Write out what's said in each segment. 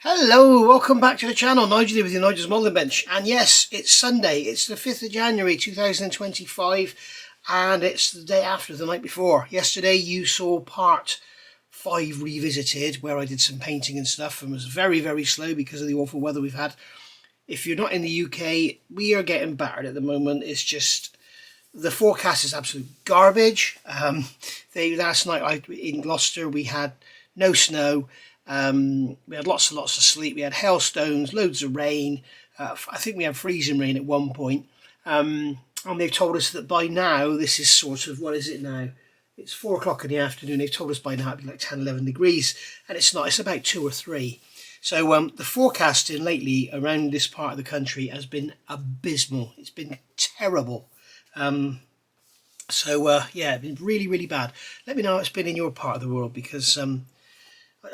Hello, welcome back to the channel. Nigel here with the Nigel's Modelling Bench. And yes, it's Sunday. It's the 5th of January 2025 and it's the day after the night before. Yesterday you saw part 5 revisited where I did some painting and stuff and was very slow because of the awful weather we've had. If you're not in the UK, we are getting battered at the moment. It's just, the forecast is absolute garbage. Last night in Gloucester we had no snow. We had lots and lots of sleet. We had hailstones, loads of rain. I think we had freezing rain at one point. And they've told us that by now, this is sort of, what is it now? It's 4 o'clock in the afternoon. They've told us by now it'd be like 10, 11 degrees. And it's not, it's about 2 or 3. So the forecasting lately around this part of the country has been abysmal. It's been terrible. Yeah, it's been really bad. Let me know how it's been in your part of the world, because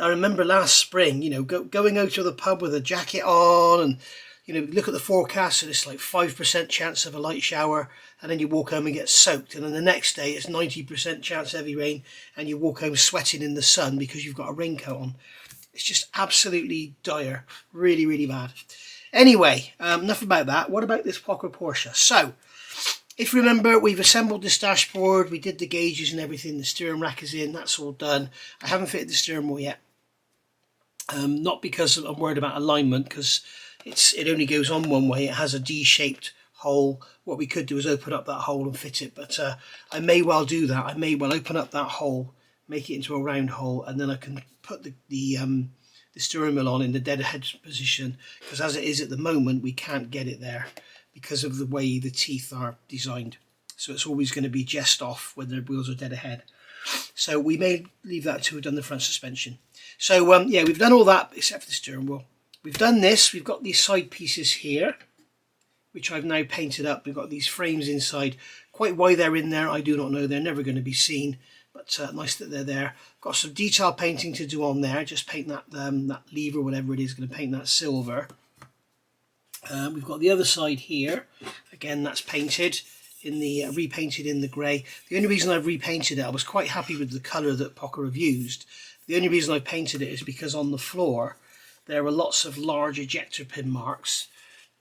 I remember last spring, you know, going out to the pub with a jacket on and, you know, look at the forecast and it's like 5% chance of a light shower, and then you walk home and get soaked, and then the next day it's 90% chance of heavy rain and you walk home sweating in the sun because you've got a raincoat on. It's just absolutely dire, really bad. Anyway, enough about that. What about this Porsche? So, if you remember, we've assembled this dashboard, we did the gauges and everything, the steering rack is in, that's all done. I haven't fitted the steering wheel yet. Not because I'm worried about alignment, because it only goes on one way. It has a D-shaped hole. What we could do is open up that hole and fit it, but I may well do that. I may well open up that hole, make it into a round hole, and then I can put the steering wheel on in the deadhead position, because as it is at the moment, we can't get it there because of the way the teeth are designed. So it's always going to be just off when the wheels are dead ahead. So we may leave that till we've done the front suspension. So yeah, we've done all that except for the steering wheel. We've done this. We've got these side pieces here, which I've now painted up. We've got these frames inside. Quite why they're in there, I do not know. They're never going to be seen, but nice that they're there. Got some detail painting to do on there. Just paint that that lever, whatever it is, going to paint that silver. We've got the other side here. Again, that's painted in the repainted in the grey. The only reason I've repainted it, I was quite happy with the colour that Pocher have used. The only reason I painted it is because on the floor there were lots of large ejector pin marks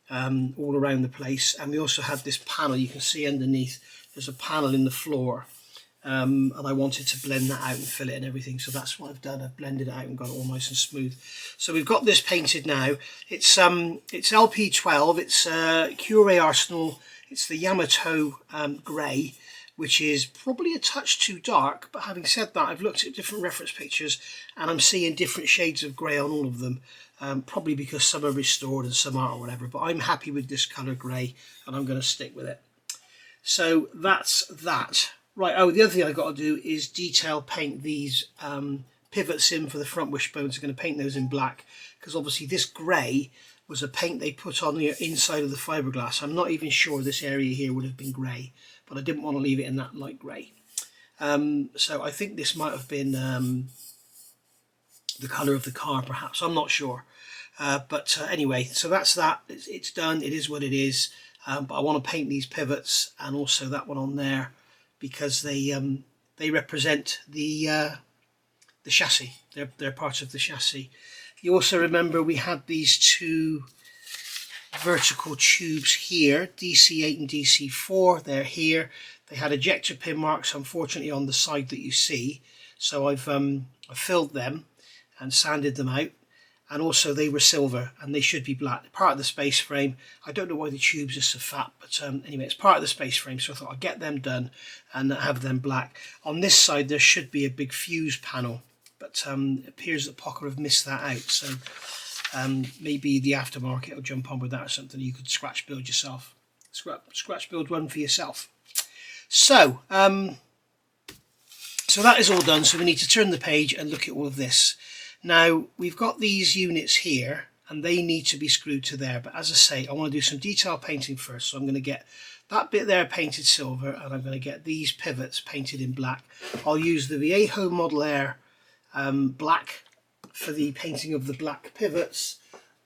all around the place, and we also had this panel. You can see underneath there's a panel in the floor, and I wanted to blend that out and fill it and everything, so that's what I've done. I've blended it out and got it all nice and smooth. So we've got this painted now. It's LP12. It's Cure Arsenal. It's the Yamato grey, which is probably a touch too dark, but having said that, I've looked at different reference pictures and I'm seeing different shades of grey on all of them, probably because some are restored and some aren't or whatever, but I'm happy with this colour grey and I'm going to stick with it. So that's that. Right, oh, the other thing I've got to do is detail paint these pivots in for the front wishbones. I'm going to paint those in black, because obviously this grey was a paint they put on the inside of the fiberglass. I'm not even sure this area here would have been grey, but I didn't want to leave it in that light grey. So I think this might have been the colour of the car, perhaps. I'm not sure. But anyway, so that's that. It's done. It is what it is. But I want to paint these pivots and also that one on there, because they represent the chassis. They're part of the chassis. You also remember we had these two vertical tubes here, DC8 and DC4. They're here. They had ejector pin marks, unfortunately, on the side that you see. So I've filled them and sanded them out. And also they were silver and they should be black. Part of the space frame. I don't know why the tubes are so fat, but anyway, it's part of the space frame. So I thought I'd get them done and have them black. On this side, there should be a big fuse panel, but it appears that Pocher have missed that out. So maybe the aftermarket will jump on with that or something. You could scratch build yourself. Scratch build one for yourself. So, so that is all done. So we need to turn the page and look at all of this. Now, we've got these units here and they need to be screwed to there. But as I say, I want to do some detail painting first. So I'm going to get that bit there painted silver and I'm going to get these pivots painted in black. I'll use the Viejo Model Air black for the painting of the black pivots.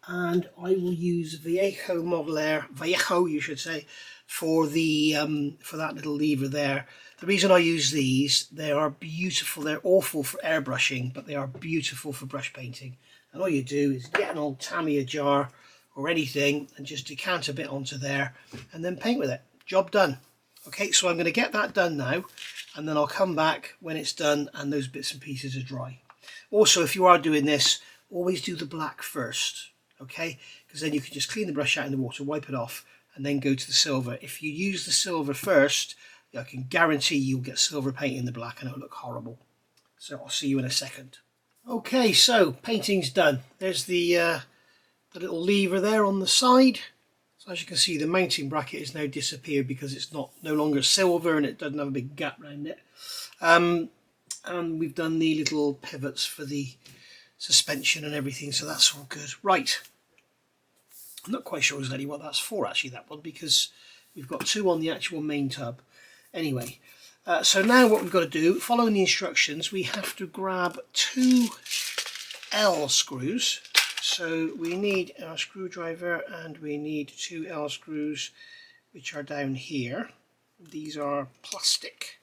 And I will use Viejo Model Air, Viejo you should say, for the for that little lever there. The reason I use these, they are beautiful. They're awful for airbrushing, but they are beautiful for brush painting. And all you do is get an old Tamiya jar or anything and just decant a bit onto there and then paint with it. Job done. Okay, so I'm going to get that done now, and then I'll come back when it's done and those bits and pieces are dry. Also, if you are doing this, always do the black first, okay? Because then you can just clean the brush out in the water, wipe it off, and then go to the silver. If you use the silver first, I can guarantee you'll get silver paint in the black and it'll look horrible. So I'll see you in a second. Okay, so painting's done. There's the little lever there on the side. So as you can see, the mounting bracket has now disappeared because it's no longer silver and it doesn't have a big gap around it. And we've done the little pivots for the suspension and everything, so that's all good. Right, I'm not quite sure exactly what that's for actually, that one, because we've got two on the actual main tub. Anyway, so now what we've got to do, following the instructions, we have to grab two L screws. So we need our screwdriver and we need two L screws, which are down here. These are plastic.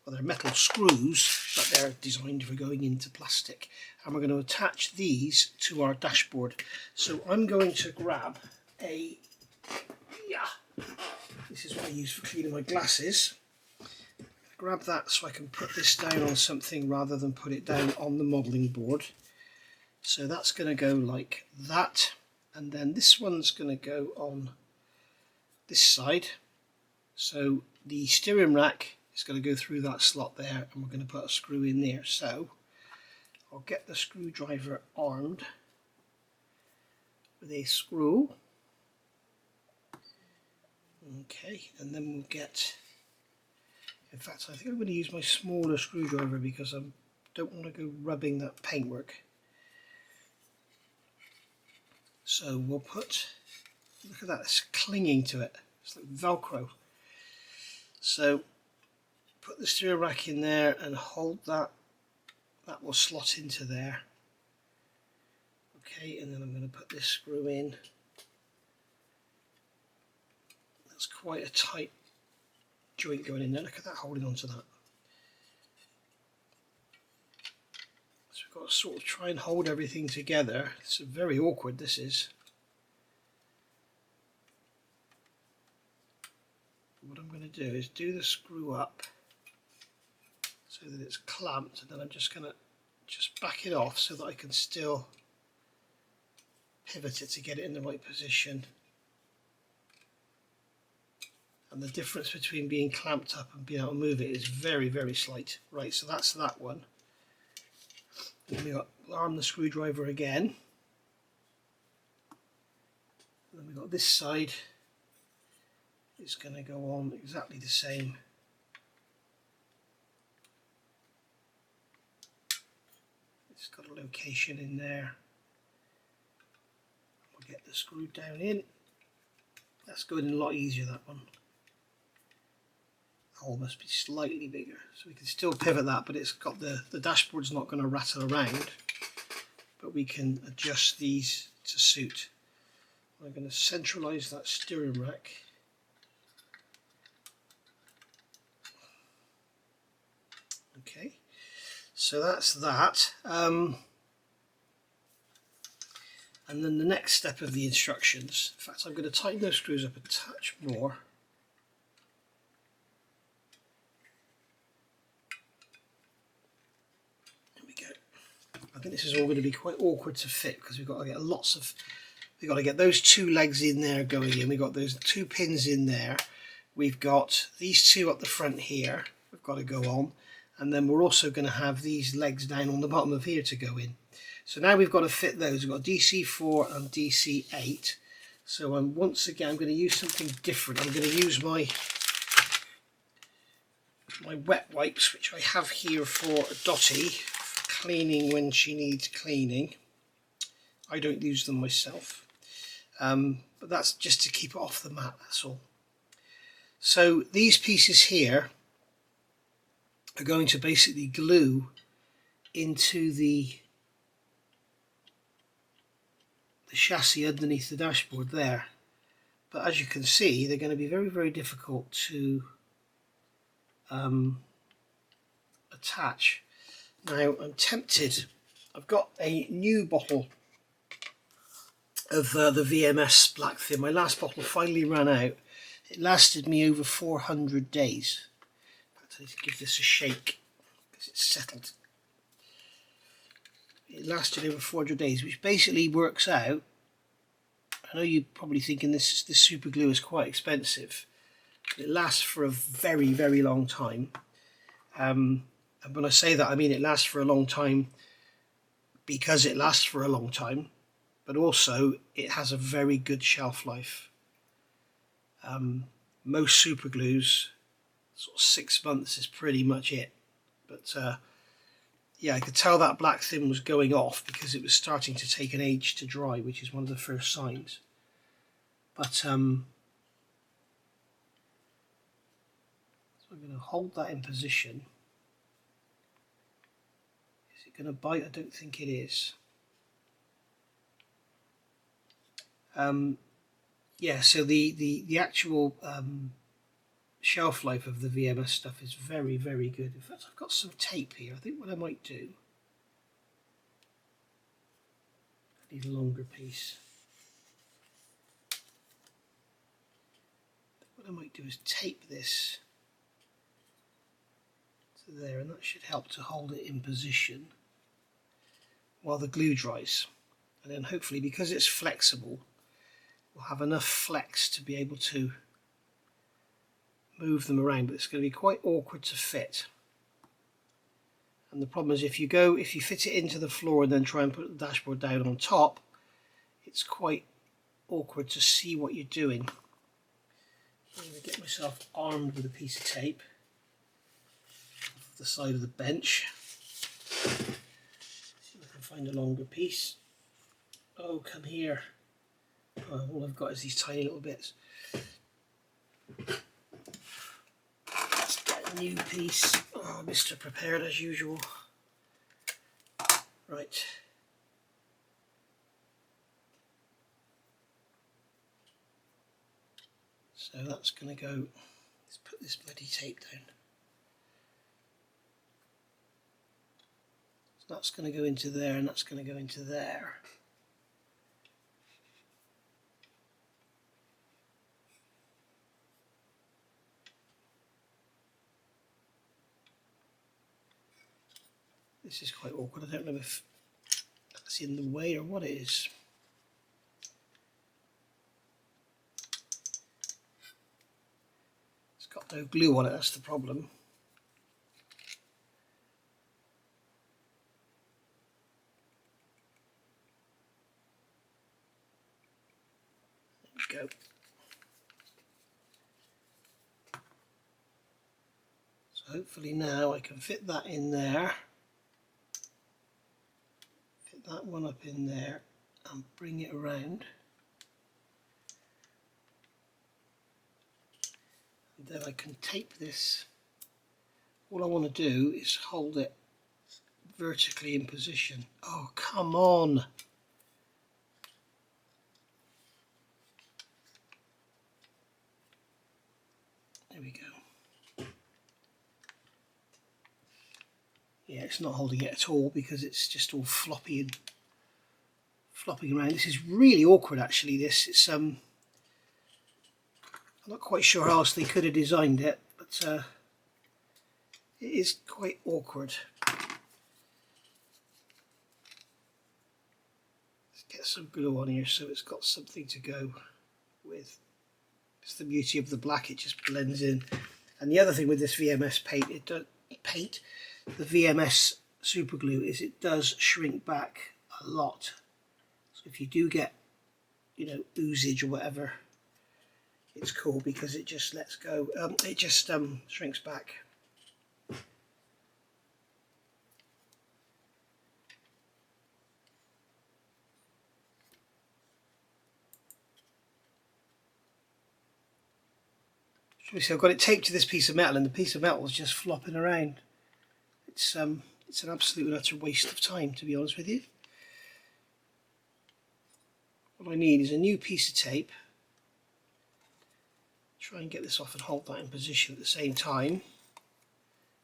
Well, they're metal screws, but they're designed for going into plastic. And we're going to attach these to our dashboard. So I'm going to grab this is what I use for cleaning my glasses. Grab that so I can put this down on something rather than put it down on the modelling board. So that's going to go like that, and then this one's going to go on this side. So the steering rack is going to go through that slot there, and we're going to put a screw in there. So I'll get the screwdriver armed with a screw. Okay, and then we'll get, in fact I think I'm going to use my smaller screwdriver because I don't want to go rubbing that paintwork. So we'll put, look at that, it's clinging to it, it's like Velcro. So put the steering rack in there and hold that, that will slot into there. Okay, and then I'm going to put this screw in. That's quite a tight joint going in there, look at that holding onto that. So we've got to sort of try and hold everything together. It's very awkward, this is. What I'm going to do is do the screw up so that it's clamped, and then I'm just going to back it off so that I can still pivot it to get it in the right position. And the difference between being clamped up and being able to move it is very, very slight. Right, so that's that one. Then we've got arm the screwdriver again. And then we've got this side. It's going to go on exactly the same. It's got a location in there. We'll get the screw down in. That's going in a lot easier, that one. The hole must be slightly bigger, so we can still pivot that, but it's got the dashboard's not going to rattle around, but we can adjust these to suit. I'm going to centralise that steering rack. Okay, so that's that. And then the next step of the instructions, in fact I'm going to tighten those screws up a touch more. There we go. I think this is all going to be quite awkward to fit because we've got to get we've got to get those two legs in there going in, we've got those two pins in there, we've got these two up the front here, we've got to go on, and then we're also going to have these legs down on the bottom of here to go in. So now we've got to fit those. We've got DC4 and DC8. So once again, I'm going to use something different. I'm going to use my wet wipes, which I have here for Dottie, for cleaning when she needs cleaning. I don't use them myself, but that's just to keep it off the mat, that's all. So these pieces here are going to basically glue into the chassis underneath the dashboard there, but as you can see they're going to be very, very difficult to attach. Now I'm tempted, I've got a new bottle of the VMS black thin. My last bottle finally ran out. It lasted me over 400 days. In fact, I need to give this a shake because it's settled. It lasted over 400 days, which basically works out. I know you're probably thinking this super glue is quite expensive. It lasts for a very, very long time. And when I say that, I mean it lasts for a long time because it lasts for a long time, but also it has a very good shelf life. Most super glues, sort of 6 months is pretty much it. But yeah, I could tell that black thin was going off because it was starting to take an age to dry, which is one of the first signs. But so I'm going to hold that in position. Is it going to bite? I don't think it is. Yeah, so the actual shelf life of the VMS stuff is very, very good. In fact, I've got some tape here. I think what I might do, I need a longer piece. What I might do is tape this to there, and that should help to hold it in position while the glue dries. And then hopefully, because it's flexible, we'll have enough flex to be able to move them around, but it's going to be quite awkward to fit. And the problem is if you fit it into the floor and then try and put the dashboard down on top, it's quite awkward to see what you're doing. I'm going to get myself armed with a piece of tape off the side of the bench. See if I can find a longer piece. Oh, come here. Oh, all I've got is these tiny little bits. Let's get a new piece. Oh, Mr. Prepared as usual. Right. So that's going to go, let's put this bloody tape down. So that's going to go into there and that's going to go into there. This is quite awkward. I don't know if that's in the way or what it is. It's got no glue on it, that's the problem. There we go. So hopefully now I can fit that in there. That one up in there and bring it around, and then I can tape this. All I want to do is hold it vertically in position. Oh, come on! There we go. Yeah, it's not holding it at all because it's just all floppy and flopping around. This is really awkward actually. It's I'm not quite sure how else they could have designed it, but it is quite awkward. Let's get some glue on here so it's got something to go with. It's the beauty of the black, it just blends in. And the other thing with this VMS the VMS super glue is it does shrink back a lot. So if you do get, you know, oozage or whatever, it's cool because it just lets go. It just shrinks back. So I've got it taped to this piece of metal, and the piece of metal is just flopping around. It's an absolute and utter waste of time, to be honest with you. What I need is a new piece of tape. Try and get this off and hold that in position at the same time.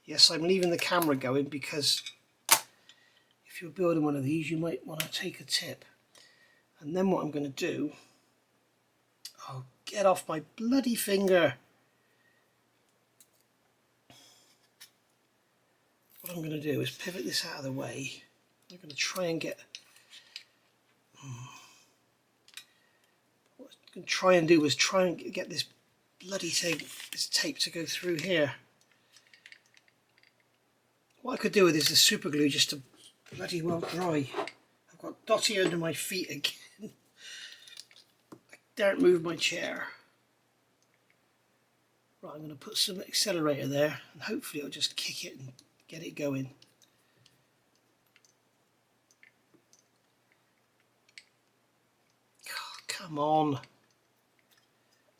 Yes, I'm leaving the camera going because if you're building one of these, you might want to take a tip. And then what I'm going to do, oh, get off my bloody finger. What I'm going to do is pivot this out of the way. I'm going to try and get, what I'm going to try and do is try and get this bloody thing, this tape to go through here. What I could do with is the super glue just to bloody well dry. I've got Dotty under my feet again. I daren't move my chair. Right, I'm going to put some accelerator there and hopefully it'll just kick it and get it going. Oh, come on.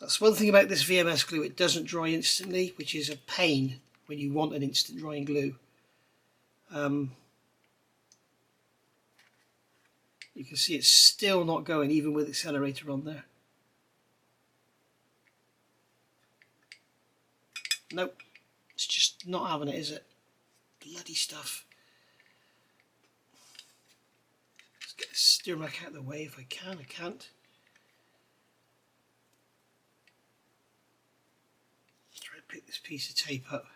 That's one thing about this VMS glue, it doesn't dry instantly, which is a pain when you want an instant drying glue. You can see it's still not going even with accelerator on there. Nope, it's just not having it, is it? Bloody stuff. Let's get this steer back out of the way if I can. I can't. Try to pick this piece of tape up.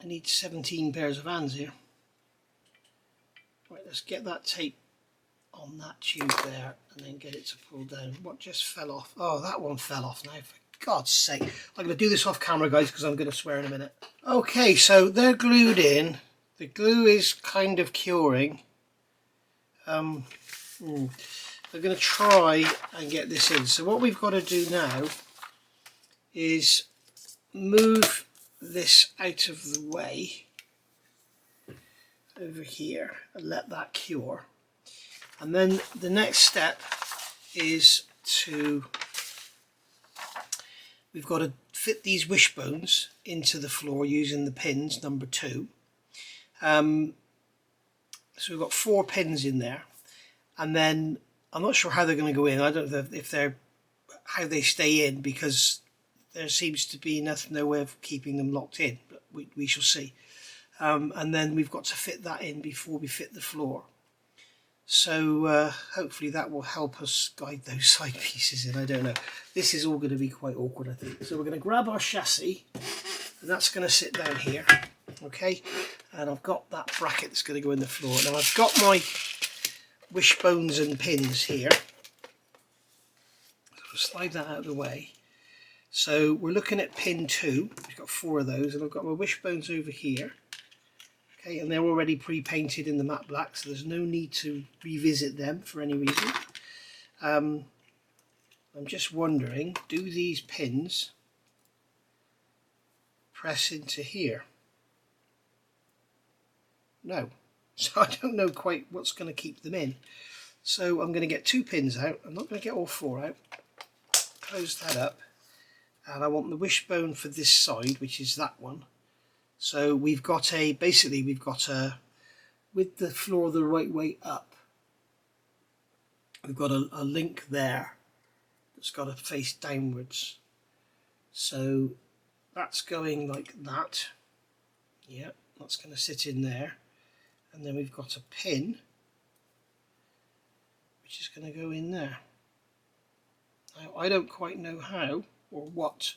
I need 17 pairs of hands here. Right, let's get that tape on that tube there and then get it to pull down. What just fell off? Oh, that one fell off now, for God's sake. I'm going to do this off camera, guys, because I'm going to swear in a minute. Okay, so they're glued in. The glue is kind of curing. I'm going to try and get this in. So what we've got to do now is move this out of the way over here and let that cure. And then the next step is we've got to fit these wishbones into the floor using the pins, number 2. So we've got 4 pins in there, and then I'm not sure how they're going to go in. I don't know if they're how they stay in, because there seems to be no way of keeping them locked in, but we shall see. And then we've got to fit that in before we fit the floor. So hopefully that will help us guide those side pieces in. I don't know. This is all going to be quite awkward, I think. So we're going to grab our chassis, and that's going to sit down here. Okay, and I've got that bracket that's going to go in the floor. Now I've got my wishbones and pins here. So I'll slide that out of the way. So we're looking at pin 2. We've got 4 of those, and I've got my wishbones over here. Okay, and they're already pre-painted in the matte black, so there's no need to revisit them for any reason. I'm just wondering, do these pins press into here? No, so I don't know quite what's going to keep them in. So I'm going to get 2 pins out. I'm not going to get all 4 out. Close that up, and I want the wishbone for this side, which is that one. So we've got basically we've got with the floor the right way up, we've got a link there that's got to face downwards. So that's going like that. Yeah, that's going to sit in there. And then we've got a pin which is going to go in there. Now I don't quite know how or what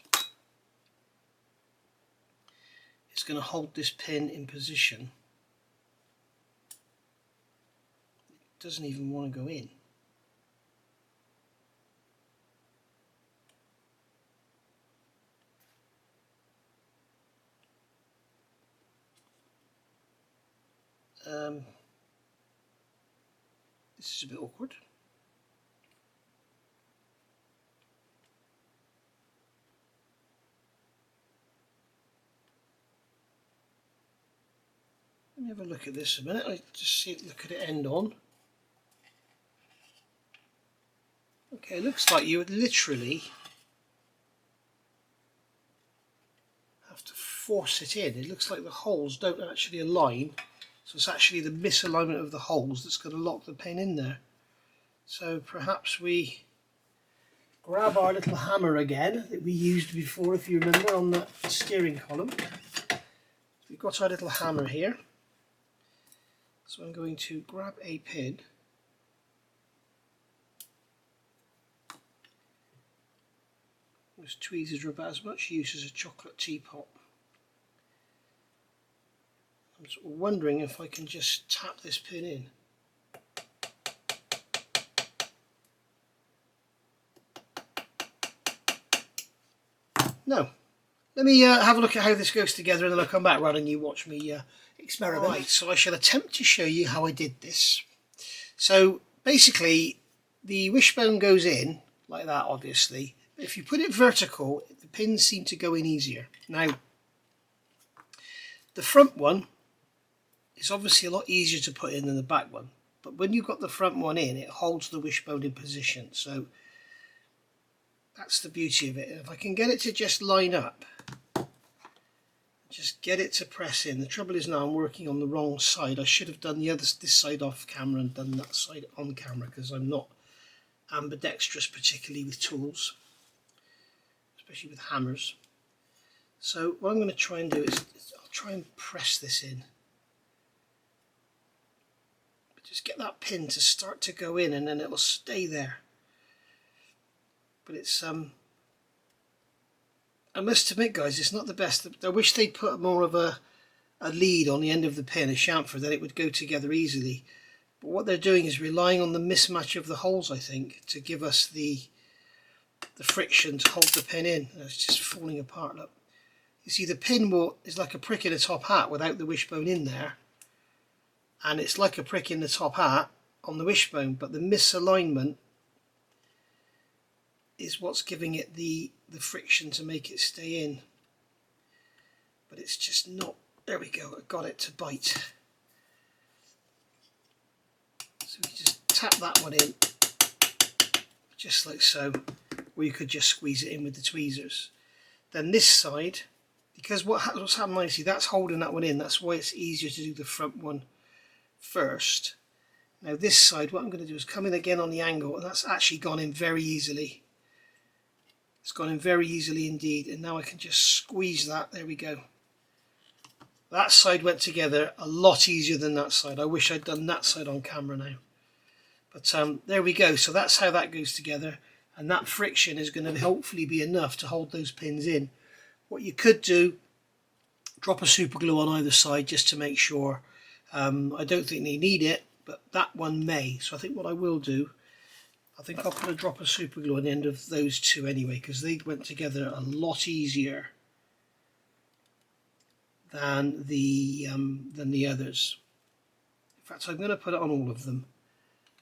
is going to hold this pin in position. It doesn't even want to go in. This is a bit awkward. Let me have a look at this a minute. I just look at it end on. Okay, it looks like you would literally have to force it in. It looks like the holes don't actually align, so it's actually the misalignment of the holes that's going to lock the pin in there. So perhaps we grab our little hammer again that we used before, if you remember, on that steering column. We've got our little hammer here, so I'm going to grab a pin, those tweezers are about as much use as a chocolate teapot. I'm sort of wondering if I can just tap this pin in. No. Let me have a look at how this goes together and then I'll come back rather than you watch me experiment. Right, so I shall attempt to show you how I did this. So basically the wishbone goes in like that, obviously. But if you put it vertical, the pins seem to go in easier. Now, the front one is obviously a lot easier to put in than the back one. But when you've got the front one in, it holds the wishbone in position. So that's the beauty of it. And if I can get it to just line up, just get it to press in. The trouble is now I'm working on the wrong side. I should have done this side off camera and done that side on camera because I'm not ambidextrous, particularly with tools, especially with hammers. So what I'm going to try and do is I'll try and press this in. But just get that pin to start to go in and then it will stay there. But it's I must admit, guys, it's not the best. I wish they'd put more of a lead on the end of the pin, a chamfer, then it would go together easily. But what they're doing is relying on the mismatch of the holes, I think, to give us the friction to hold the pin in. It's just falling apart. Look, you see, the pin is like a prick in a top hat without the wishbone in there, and it's like a prick in the top hat on the wishbone. But the misalignment is what's giving it the friction to make it stay in. But it's just not. There we go, I got it to bite. So we just tap that one in, just like so, or you could just squeeze it in with the tweezers. Then this side, because what's happened, you see, that's holding that one in, that's why it's easier to do the front one first. Now this side, what I'm going to do is come in again on the angle, and that's actually gone in very easily. It's gone in very easily indeed, and now I can just squeeze that. There we go. That side went together a lot easier than that side. I wish I'd done that side on camera now. But there we go. So that's how that goes together, and that friction is going to hopefully be enough to hold those pins in. What you could do, drop a super glue on either side just to make sure. I don't think they need it, but that one may. So I think what I will do, I think I'll put a drop of super glue on the end of those two anyway, because they went together a lot easier than the others. In fact, I'm going to put it on all of them,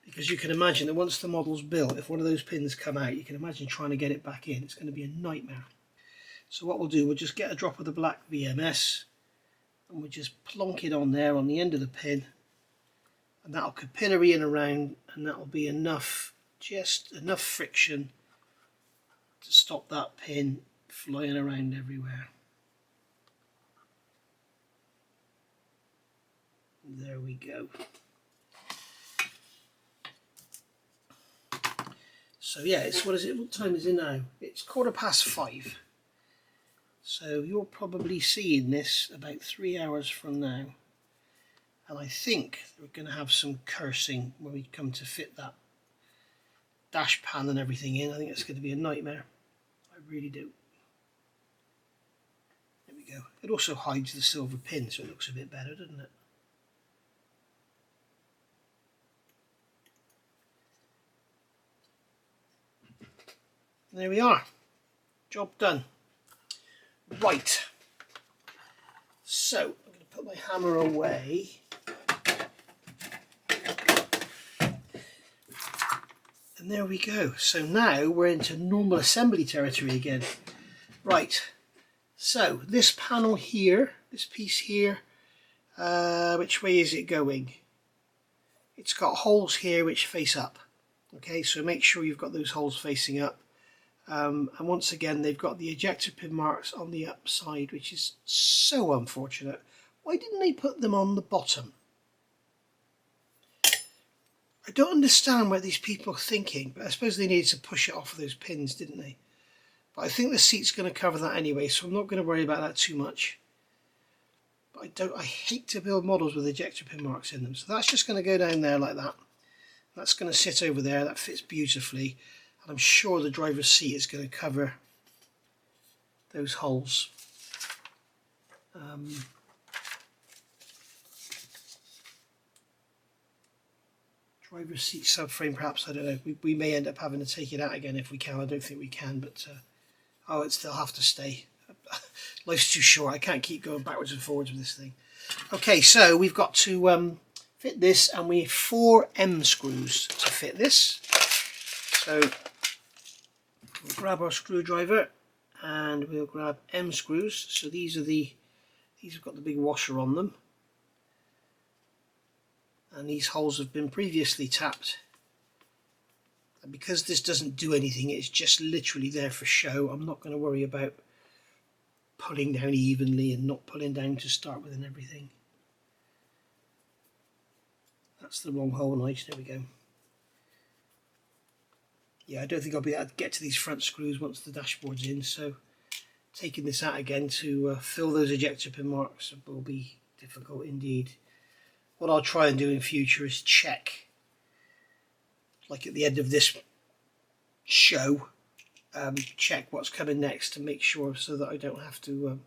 because you can imagine that once the model's built, if one of those pins come out, you can imagine trying to get it back in. It's going to be a nightmare. So what we'll do, we'll just get a drop of the black VMS and we'll just plonk it on there on the end of the pin, and that'll capillary in around, and that'll be enough, just enough friction to stop that pin flying around everywhere. There we go. So yeah, it's, what is it? What time is it now? It's 5:15. So you're probably seeing this about 3 hours from now. And I think we're going to have some cursing when we come to fit that dash pan and everything in. I think it's going to be a nightmare. I really do. There we go. It also hides the silver pin, so it looks a bit better, doesn't it? There we are. Job done. Right. So I'm going to put my hammer away. And there we go. So now we're into normal assembly territory again. Right. So this panel here, this piece here, which way is it going? It's got holes here which face up. Okay, so make sure you've got those holes facing up. And once again, they've got the ejector pin marks on the upside, which is so unfortunate. Why didn't they put them on the bottom? I don't understand what these people are thinking, but I suppose they needed to push it off of those pins, didn't they? But I think the seat's going to cover that anyway, so I'm not going to worry about that too much. But I hate to build models with ejector pin marks in them. So that's just going to go down there like that. That's going to sit over there. That fits beautifully. And I'm sure the driver's seat is going to cover those holes. Driver's seat subframe, perhaps, I don't know. We may end up having to take it out again if we can. I don't think we can, but oh, it still have to stay. Life's too short. I can't keep going backwards and forwards with this thing. Okay, so we've got to fit this, and we have 4 M screws to fit this. So we'll grab our screwdriver and we'll grab M screws. So these have got the big washer on them. And these holes have been previously tapped, and because this doesn't do anything, it's just literally there for show. I'm not going to worry about pulling down evenly and not pulling down to start with and everything. That's the wrong hole, Nige. There we go. Yeah, I don't think I'll be able to get to these front screws once the dashboard's in, so taking this out again to fill those ejector pin marks will be difficult indeed. What I'll try and do in future is check, like at the end of this show, check what's coming next to make sure, so that I don't have to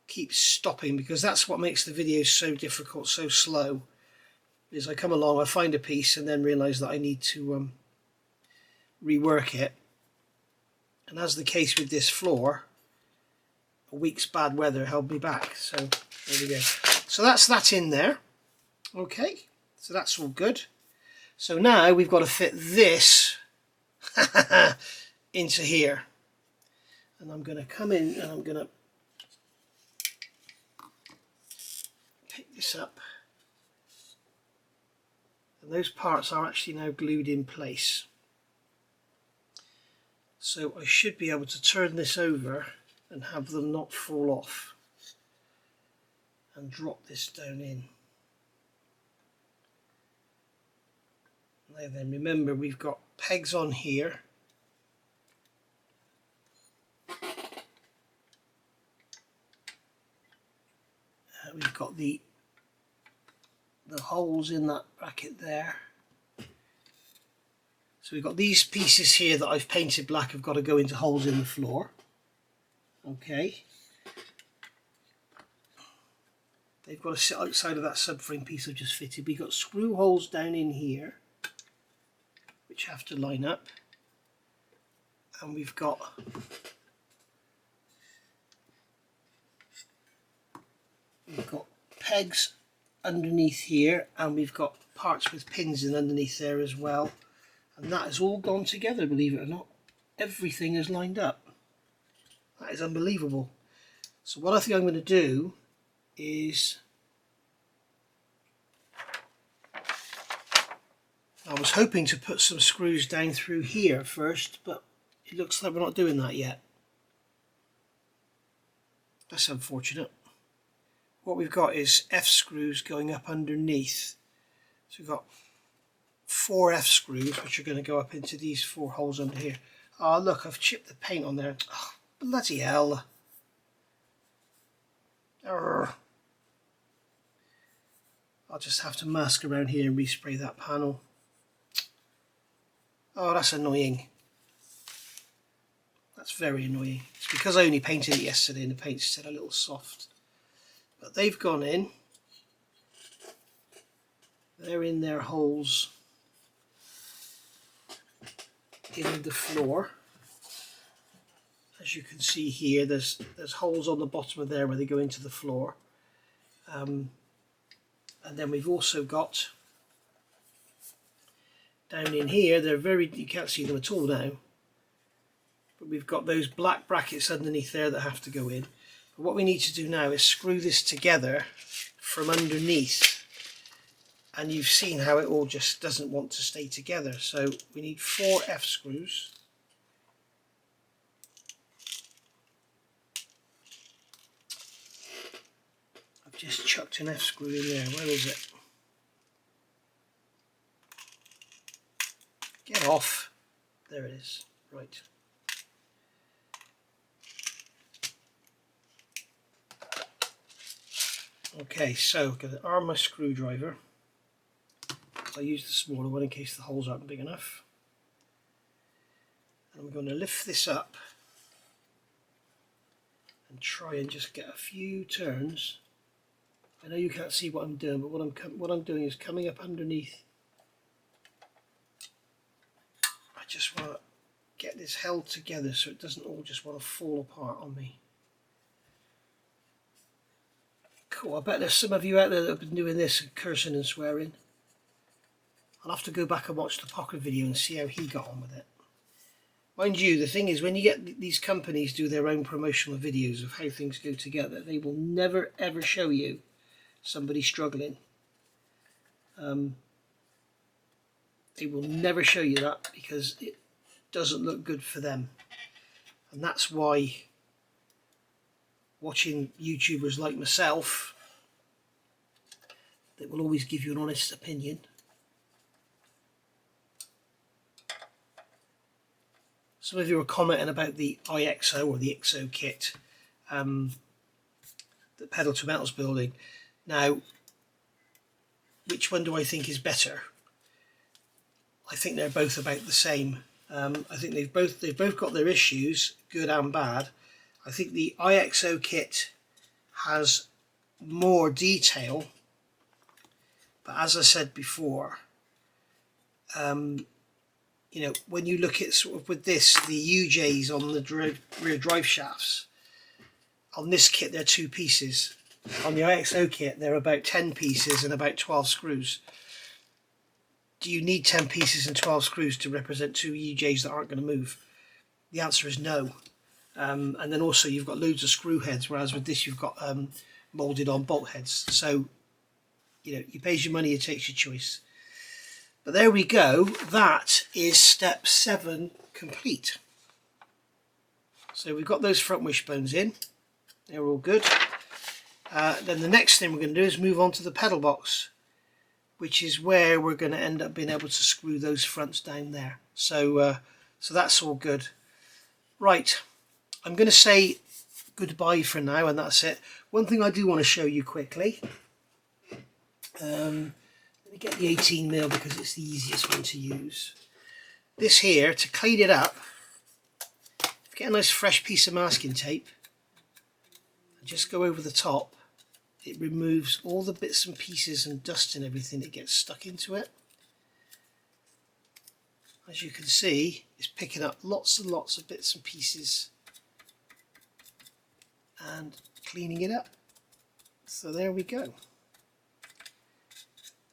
keep stopping, because that's what makes the videos so difficult, so slow, is I come along, I find a piece and then realise that I need to rework it. And as the case with this floor, a week's bad weather held me back, so there we go. So that's that in there. Okay, so that's all good. So now we've got to fit this into here. And I'm going to come in and I'm going to pick this up. And those parts are actually now glued in place. So I should be able to turn this over and have them not fall off. And drop this down in. Now then, remember, we've got pegs on here. We've got the holes in that bracket there. So we've got these pieces here that I've painted black have got to go into holes in the floor. Okay. They've got to sit outside of that subframe piece I've just fitted. We've got screw holes down in here, which have to line up. And we've got pegs underneath here, and we've got parts with pins in underneath there as well. And that has all gone together, believe it or not. Everything is lined up. That is unbelievable. So what I think I'm going to do is, I was hoping to put some screws down through here first, but it looks like we're not doing that yet. That's unfortunate. What we've got is F screws going up underneath. So we've got 4 F screws which are going to go up into these 4 holes under here. Oh look, I've chipped the paint on there. Oh, bloody hell. Arrgh. I'll just have to mask around here and respray that panel. Oh, that's annoying. That's very annoying. It's because I only painted it yesterday and the paint's still a little soft. But they've gone in. They're in their holes in the floor. As you can see here, there's holes on the bottom of there where they go into the floor. And then we've also got down in here, you can't see them at all now, but we've got those black brackets underneath there that have to go in. But what we need to do now is screw this together from underneath, and you've seen how it all just doesn't want to stay together. So we need 4 F screws. I've just chucked an F screw in there. Where is it? Get off. There it is. Right. Okay, so I'm going to arm my screwdriver. I use the smaller one in case the holes aren't big enough. And I'm going to lift this up and try and just get a few turns. I know you can't see what I'm doing, but what I'm doing is coming up underneath. I just want to get this held together so it doesn't all just want to fall apart on me. Cool, I bet there's some of you out there that have been doing this and cursing and swearing. I'll have to go back and watch the Pocher video and see how he got on with it. Mind you, the thing is, when you get these companies do their own promotional videos of how things go together, they will never ever show you somebody struggling. They will never show you that because it doesn't look good for them. And that's why watching YouTubers like myself, that will always give you an honest opinion. Some of you are commenting about the IXO or the IXO kit that Pedal to Metal's building. Now, which one do I think is better? I think they're both about the same. I think they've both got their issues, good and bad. I think the IXO kit has more detail, but as I said before, you know, when you look at sort of with this, the UJs on the rear drive shafts, on this kit they're 2 pieces. On the IXO kit they're about 10 pieces and about 12 screws. Do you need 10 pieces and 12 screws to represent 2 UJs that aren't going to move? The answer is no. And then also you've got loads of screw heads, whereas with this you've got moulded on bolt heads. So, you know, you pays your money, you takes your choice. But there we go, that is step 7 complete. So we've got those front wishbones in, they're all good. Then the next thing we're going to do is move on to the pedal box, which is where we're going to end up being able to screw those fronts down there. So, so that's all good. Right, I'm going to say goodbye for now, and that's it. One thing I do want to show you quickly. Let me get the 18mm because it's the easiest one to use. This here, to clean it up, get a nice fresh piece of masking tape and just go over the top. It removes all the bits and pieces and dust and everything that gets stuck into it. As you can see, it's picking up lots and lots of bits and pieces and cleaning it up. So there we go.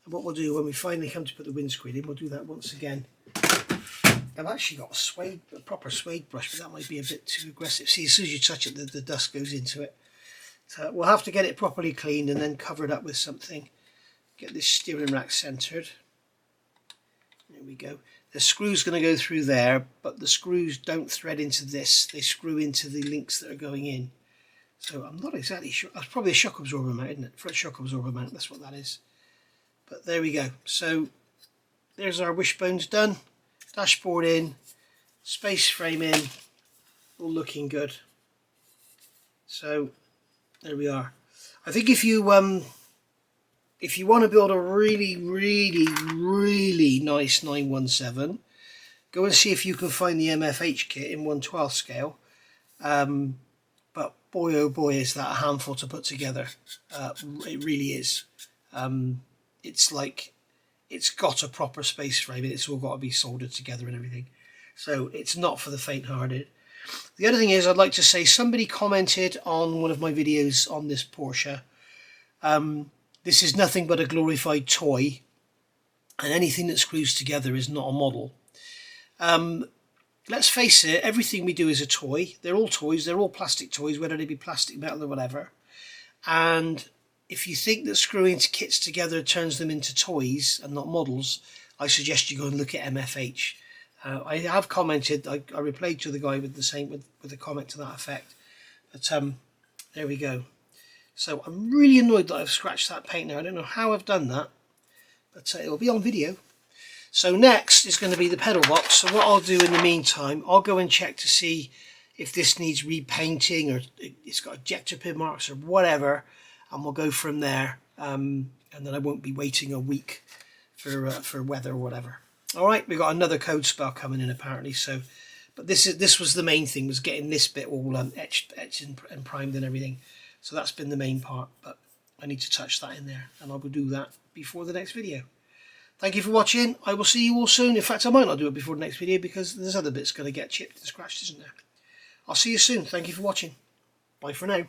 And what we'll do when we finally come to put the windscreen in, we'll do that once again. I've actually got a proper suede brush, but that might be a bit too aggressive. See, as soon as you touch it, the dust goes into it. So we'll have to get it properly cleaned and then cover it up with something. Get this steering rack centered. There we go. The screw's going to go through there, but the screws don't thread into this. They screw into the links that are going in. So I'm not exactly sure. That's probably a shock absorber mount, isn't it? Front shock absorber mount, that's what that is. But there we go. So there's our wishbones done. Dashboard in, space frame in, all looking good. So there we are. I think if you want to build a really nice 917, go and see if you can find the MFH kit in 1/12 scale. But boy oh boy is that a handful to put together. It really is. It's like it's got a proper space frame and it's all got to be soldered together and everything. So it's not for the faint-hearted. The other thing is, I'd like to say, somebody commented on one of my videos on this Porsche. This is nothing but a glorified toy, and anything that screws together is not a model. Let's face it, everything we do is a toy. They're all toys, they're all plastic toys, whether they be plastic, metal or whatever. And if you think that screwing kits together turns them into toys and not models, I suggest you go and look at MFH. I have commented, I replied to the guy with a comment to that effect. But there we go. So I'm really annoyed that I've scratched that paint now. I don't know how I've done that, but it'll be on video. So next is going to be the pedal box. So what I'll do in the meantime, I'll go and check to see if this needs repainting or it's got ejector pin marks or whatever. and we'll go from there. And then I won't be waiting a week for weather or whatever. All right, we got another code spell coming in apparently. So, but this was the main thing, was getting this bit all etched and primed and everything. So that's been the main part, but I need to touch that in there, and I will do that before the next video. Thank you for watching. I will see you all soon. In fact, I might not do it before the next video because there's other bits going to get chipped and scratched, isn't there? I'll see you soon. Thank you for watching. Bye for now.